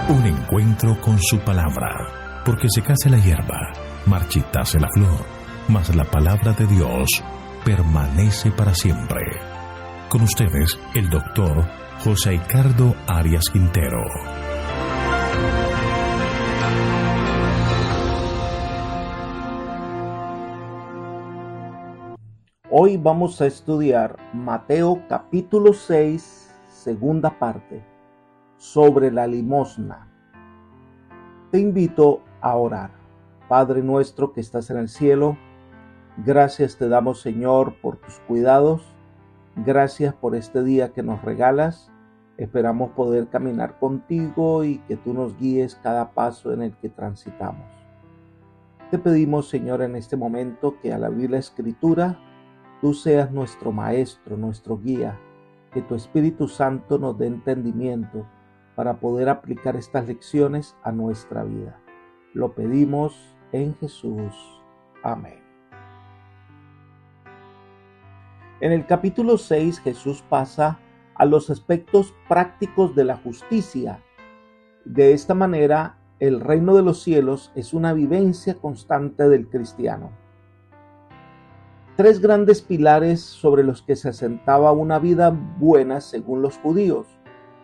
Un encuentro con su palabra, porque secase la hierba, marchitase la flor, mas la palabra de Dios permanece para siempre. Con ustedes, el doctor José Ricardo Arias Quintero. Hoy vamos a estudiar Mateo capítulo 6, segunda parte, sobre la limosna. Te invito a orar. Padre nuestro que estás en el cielo, gracias te damos, Señor, por tus cuidados. Gracias por este día que nos regalas. Esperamos poder caminar contigo y que tú nos guíes cada paso en el que transitamos. Te pedimos, Señor, en este momento que al abrir la Escritura, tú seas nuestro maestro, nuestro guía, que tu Espíritu Santo nos dé entendimiento para poder aplicar estas lecciones a nuestra vida. Lo pedimos en Jesús. Amén. En el capítulo 6, Jesús pasa a los aspectos prácticos de la justicia. De esta manera, el reino de los cielos es una vivencia constante del cristiano. Tres grandes pilares sobre los que se asentaba una vida buena según los judíos.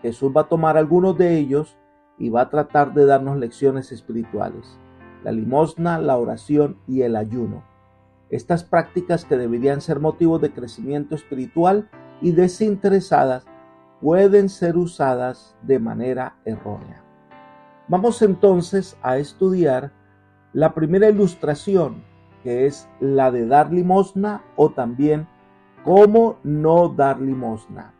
Jesús va a tomar algunos de ellos y va a tratar de darnos lecciones espirituales: la limosna, la oración y el ayuno. Estas prácticas, que deberían ser motivos de crecimiento espiritual y desinteresadas, pueden ser usadas de manera errónea. Vamos entonces a estudiar la primera ilustración, que es la de dar limosna, o también cómo no dar limosna.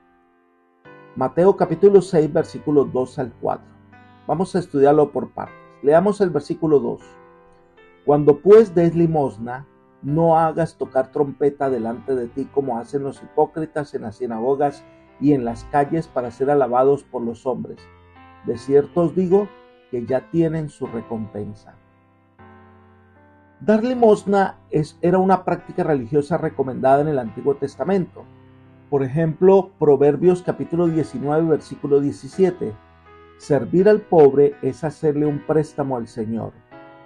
Mateo capítulo 6, versículos 2 al 4. Vamos a estudiarlo por partes. Leamos el versículo 2. Cuando pues des limosna, no hagas tocar trompeta delante de ti como hacen los hipócritas en las sinagogas y en las calles para ser alabados por los hombres. De cierto os digo que ya tienen su recompensa. Dar limosna era una práctica religiosa recomendada en el Antiguo Testamento. Por ejemplo, Proverbios capítulo 19, versículo 17. Servir al pobre es hacerle un préstamo al Señor.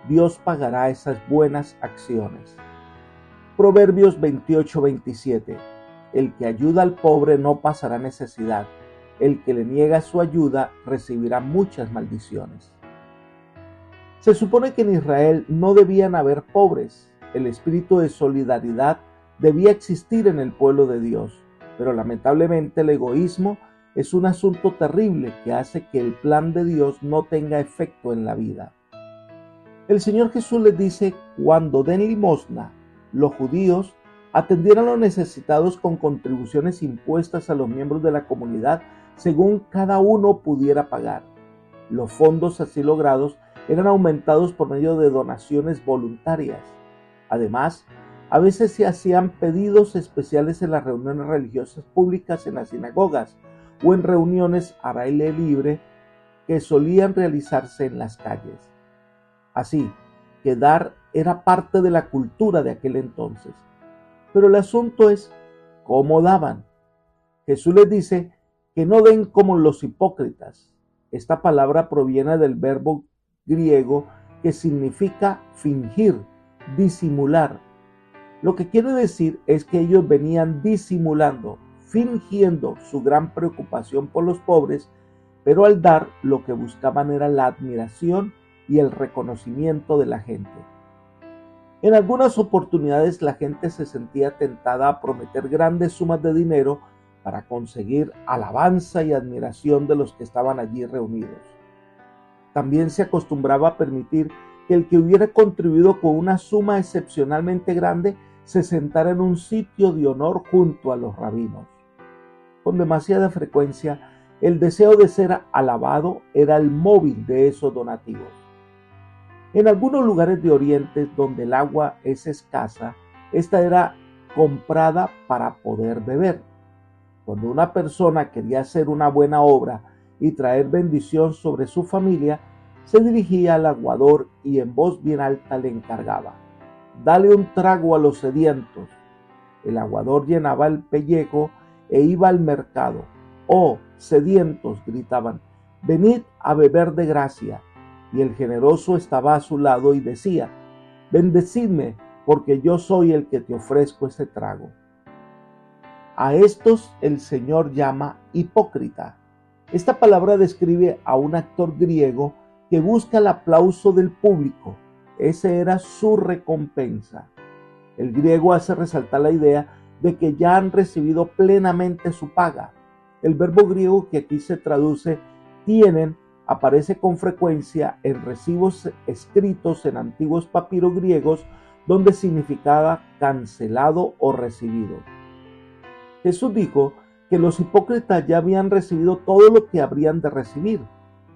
Dios pagará esas buenas acciones. Proverbios 28, 27. El que ayuda al pobre no pasará necesidad. El que le niega su ayuda recibirá muchas maldiciones. Se supone que en Israel no debían haber pobres. El espíritu de solidaridad debía existir en el pueblo de Dios, pero lamentablemente el egoísmo es un asunto terrible que hace que el plan de Dios no tenga efecto en la vida. El Señor Jesús les dice: cuando den limosna, los judíos atendieran a los necesitados con contribuciones impuestas a los miembros de la comunidad según cada uno pudiera pagar. Los fondos así logrados eran aumentados por medio de donaciones voluntarias. Además, a veces se hacían pedidos especiales en las reuniones religiosas públicas en las sinagogas o en reuniones al aire libre que solían realizarse en las calles. Así que dar era parte de la cultura de aquel entonces. Pero el asunto es cómo daban. Jesús les dice que no den como los hipócritas. Esta palabra proviene del verbo griego que significa fingir, disimular. Lo que quiere decir es que ellos venían disimulando, fingiendo su gran preocupación por los pobres, pero al dar lo que buscaban era la admiración y el reconocimiento de la gente. En algunas oportunidades la gente se sentía tentada a prometer grandes sumas de dinero para conseguir alabanza y admiración de los que estaban allí reunidos. También se acostumbraba a permitir que el que hubiera contribuido con una suma excepcionalmente grande se sentara en un sitio de honor junto a los rabinos. Con demasiada frecuencia, el deseo de ser alabado era el móvil de esos donativos. En algunos lugares de Oriente donde el agua es escasa, esta era comprada para poder beber. Cuando una persona quería hacer una buena obra y traer bendición sobre su familia, se dirigía al aguador y en voz bien alta le encargaba: dale un trago a los sedientos. El aguador llenaba el pellejo e iba al mercado. Oh, sedientos, gritaban, venid a beber de gracia. Y el generoso estaba a su lado y decía, bendecidme, porque yo soy el que te ofrezco este trago. A estos el Señor llama hipócrita. Esta palabra describe a un actor griego que busca el aplauso del público. Esa era su recompensa. El griego hace resaltar la idea de que ya han recibido plenamente su paga. El verbo griego que aquí se traduce tienen aparece con frecuencia en recibos escritos en antiguos papiros griegos donde significaba cancelado o recibido. Jesús dijo que los hipócritas ya habían recibido todo lo que habrían de recibir.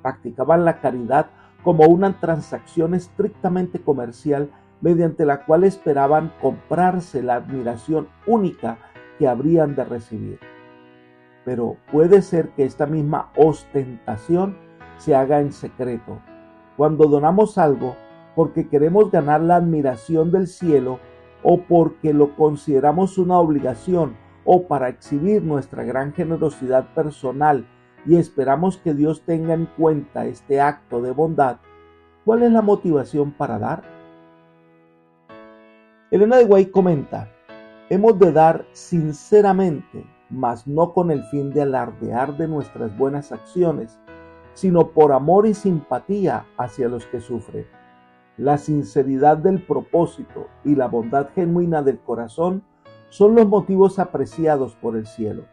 Practicaban la caridad como una transacción estrictamente comercial mediante la cual esperaban comprarse la admiración única que habrían de recibir. Pero puede ser que esta misma ostentación se haga en secreto. Cuando donamos algo porque queremos ganar la admiración del cielo o porque lo consideramos una obligación o para exhibir nuestra gran generosidad personal y esperamos que Dios tenga en cuenta este acto de bondad, ¿cuál es la motivación para dar? Elena de White comenta, hemos de dar sinceramente, mas no con el fin de alardear de nuestras buenas acciones, sino por amor y simpatía hacia los que sufren. La sinceridad del propósito y la bondad genuina del corazón son los motivos apreciados por el cielo.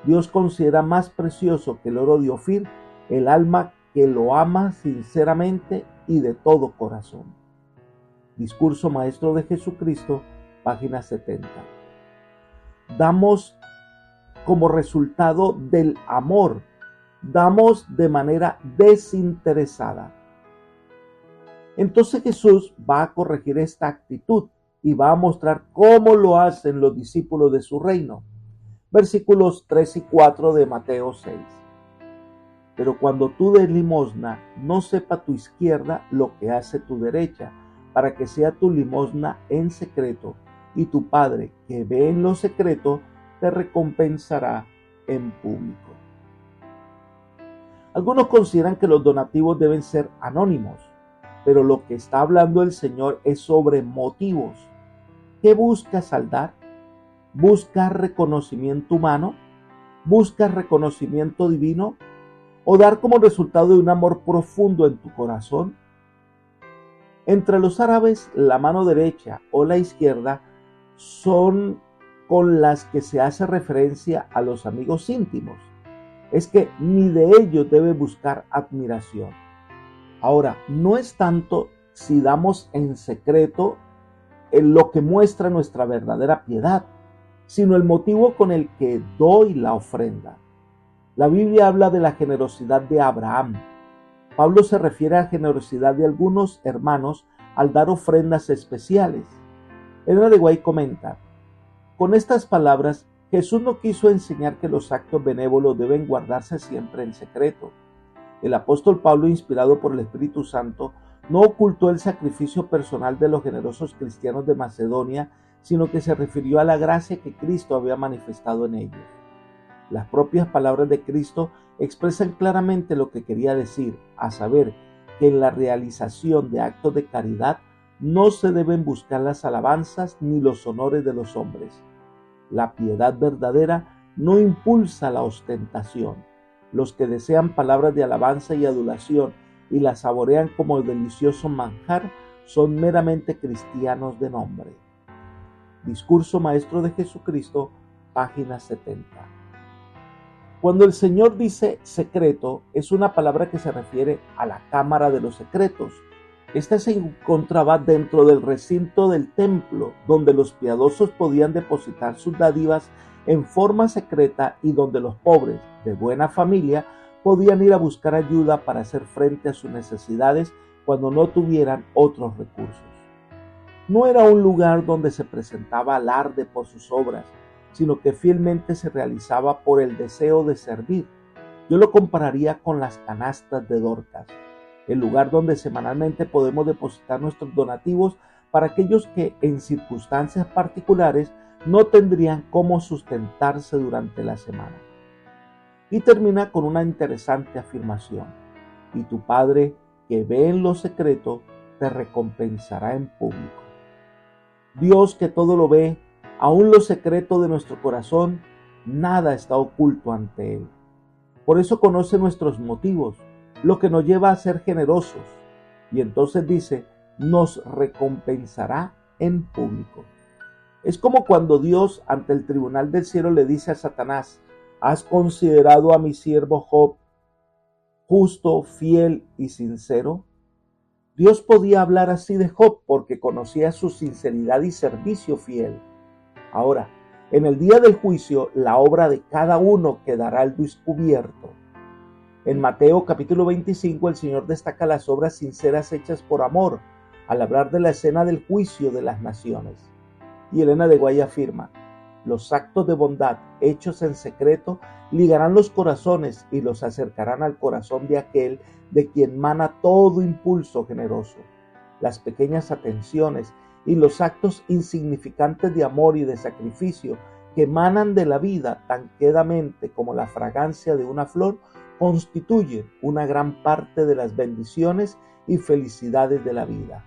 Dios considera más precioso que el oro de Ofir el alma que lo ama sinceramente y de todo corazón. Discurso Maestro de Jesucristo, página 70. Damos como resultado del amor, damos de manera desinteresada. Entonces Jesús va a corregir esta actitud y va a mostrar cómo lo hacen los discípulos de su reino. Versículos 3 y 4 de Mateo 6. Pero cuando tú des limosna, no sepa tu izquierda lo que hace tu derecha, para que sea tu limosna en secreto, y tu Padre, que ve en lo secreto, te recompensará en público. Algunos consideran que los donativos deben ser anónimos, pero lo que está hablando el Señor es sobre motivos. ¿Qué buscas al dar? ¿Buscas reconocimiento humano? ¿Buscas reconocimiento divino? ¿O dar como resultado de un amor profundo en tu corazón? Entre los árabes, la mano derecha o la izquierda son con las que se hace referencia a los amigos íntimos. Es que ni de ellos debe buscar admiración. Ahora, no es tanto si damos en secreto en lo que muestra nuestra verdadera piedad, sino el motivo con el que doy la ofrenda. La Biblia habla de la generosidad de Abraham. Pablo se refiere a la generosidad de algunos hermanos al dar ofrendas especiales. Elena de White comenta, con estas palabras, Jesús no quiso enseñar que los actos benévolos deben guardarse siempre en secreto. El apóstol Pablo, inspirado por el Espíritu Santo, no ocultó el sacrificio personal de los generosos cristianos de Macedonia, sino que se refirió a la gracia que Cristo había manifestado en ellos. Las propias palabras de Cristo expresan claramente lo que quería decir, a saber, que en la realización de actos de caridad no se deben buscar las alabanzas ni los honores de los hombres. La piedad verdadera no impulsa la ostentación. Los que desean palabras de alabanza y adulación y las saborean como delicioso manjar son meramente cristianos de nombre. Discurso Maestro de Jesucristo, página 70. Cuando el Señor dice secreto, es una palabra que se refiere a la cámara de los secretos. Esta se encontraba dentro del recinto del templo, donde los piadosos podían depositar sus dádivas en forma secreta y donde los pobres, de buena familia, podían ir a buscar ayuda para hacer frente a sus necesidades cuando no tuvieran otros recursos. No era un lugar donde se presentaba alarde por sus obras, sino que fielmente se realizaba por el deseo de servir. Yo lo compararía con las canastas de Dorcas, el lugar donde semanalmente podemos depositar nuestros donativos para aquellos que en circunstancias particulares no tendrían cómo sustentarse durante la semana. Y termina con una interesante afirmación: y tu Padre que ve en lo secreto te recompensará en público. Dios, que todo lo ve, aún lo secreto de nuestro corazón, nada está oculto ante Él. Por eso conoce nuestros motivos, lo que nos lleva a ser generosos. Y entonces dice, nos recompensará en público. Es como cuando Dios ante el tribunal del cielo le dice a Satanás: ¿has considerado a mi siervo Job justo, fiel y sincero? Dios podía hablar así de Job porque conocía su sinceridad y servicio fiel. Ahora, en el día del juicio, la obra de cada uno quedará al descubierto. En Mateo capítulo 25, el Señor destaca las obras sinceras hechas por amor, al hablar de la escena del juicio de las naciones. Y Elena de Guay afirma: los actos de bondad hechos en secreto ligarán los corazones y los acercarán al corazón de aquel de quien mana todo impulso generoso. Las pequeñas atenciones y los actos insignificantes de amor y de sacrificio que emanan de la vida tan quedamente como la fragancia de una flor constituyen una gran parte de las bendiciones y felicidades de la vida.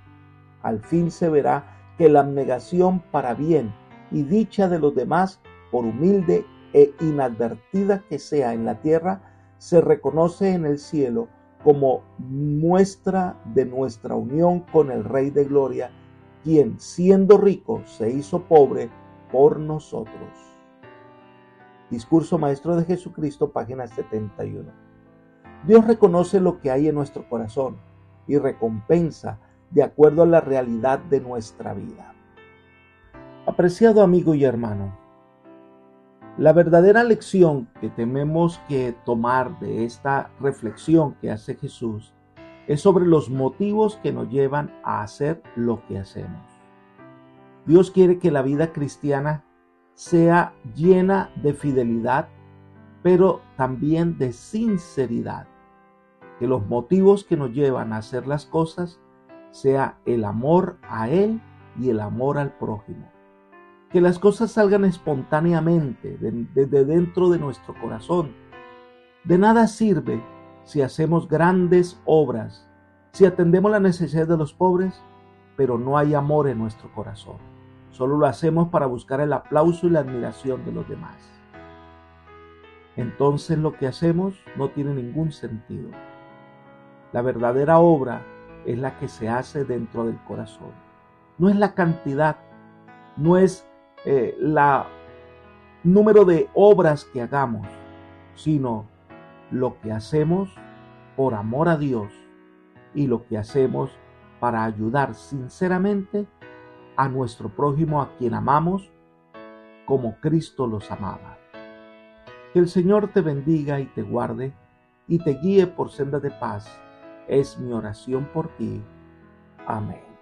Al fin se verá que la abnegación para bien y dicha de los demás, por humilde e inadvertida que sea en la tierra, se reconoce en el cielo como muestra de nuestra unión con el Rey de Gloria, quien, siendo rico, se hizo pobre por nosotros. Discurso Maestro de Jesucristo, página 71. Dios reconoce lo que hay en nuestro corazón y recompensa de acuerdo a la realidad de nuestra vida. Apreciado amigo y hermano, la verdadera lección que tenemos que tomar de esta reflexión que hace Jesús es sobre los motivos que nos llevan a hacer lo que hacemos. Dios quiere que la vida cristiana sea llena de fidelidad, pero también de sinceridad. Que los motivos que nos llevan a hacer las cosas sea el amor a Él y el amor al prójimo. Que las cosas salgan espontáneamente desde dentro de nuestro corazón. De nada sirve si hacemos grandes obras, si atendemos la necesidad de los pobres, pero no hay amor en nuestro corazón. Solo lo hacemos para buscar el aplauso y la admiración de los demás. Entonces lo que hacemos no tiene ningún sentido. La verdadera obra es la que se hace dentro del corazón. No es la cantidad, no es la número de obras que hagamos, sino lo que hacemos por amor a Dios y lo que hacemos para ayudar sinceramente a nuestro prójimo, a quien amamos como Cristo los amaba. Que el Señor te bendiga y te guarde y te guíe por sendas de paz. Es mi oración por ti. Amén.